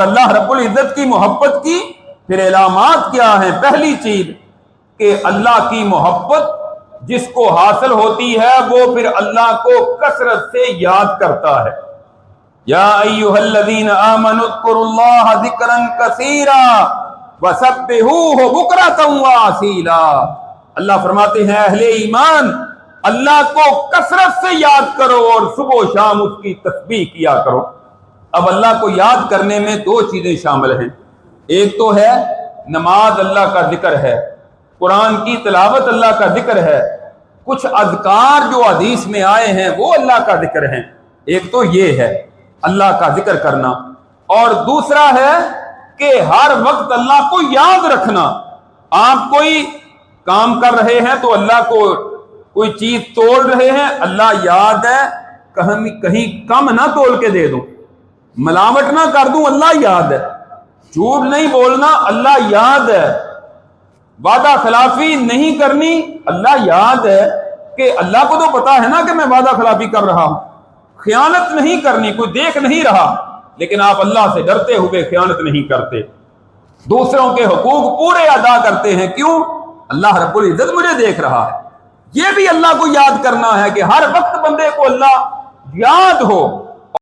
اللہ رب العزت کی محبت کی پھر علامات کیا ہیں؟ پہلی چیز کہ اللہ کی محبت جس کو حاصل ہوتی ہے وہ پھر اللہ کو کثرت سے یاد کرتا ہے۔ یا ایھا الذین آمنوا اذکروا اللہ ذکرا کثیرا وسبحوہ بکرۃ واصیلا۔ اللہ فرماتے ہیں اہل ایمان اللہ کو کثرت سے یاد کرو اور صبح و شام اس کی تسبیح کیا کرو۔ اب اللہ کو یاد کرنے میں دو چیزیں شامل ہیں، ایک تو ہے نماز اللہ کا ذکر ہے، قرآن کی تلاوت اللہ کا ذکر ہے، کچھ اذکار جو حدیث میں آئے ہیں وہ اللہ کا ذکر ہیں۔ ایک تو یہ ہے اللہ کا ذکر کرنا، اور دوسرا ہے کہ ہر وقت اللہ کو یاد رکھنا۔ آپ کوئی کام کر رہے ہیں تو اللہ کو، کوئی چیز توڑ رہے ہیں اللہ یاد ہے، کہیں کم نہ تول کے دے دوں، ملاوٹ نہ کر دوں اللہ یاد ہے، جھوٹ نہیں بولنا اللہ یاد ہے، وعدہ خلافی نہیں کرنی اللہ یاد ہے، کہ اللہ کو تو پتا ہے نا کہ میں وعدہ خلافی کر رہا ہوں، خیانت نہیں کرنی، کوئی دیکھ نہیں رہا، لیکن آپ اللہ سے ڈرتے ہوئے خیانت نہیں کرتے، دوسروں کے حقوق پورے ادا کرتے ہیں، کیوں؟ اللہ رب العزت مجھے دیکھ رہا ہے۔ یہ بھی اللہ کو یاد کرنا ہے کہ ہر وقت بندے کو اللہ یاد ہو۔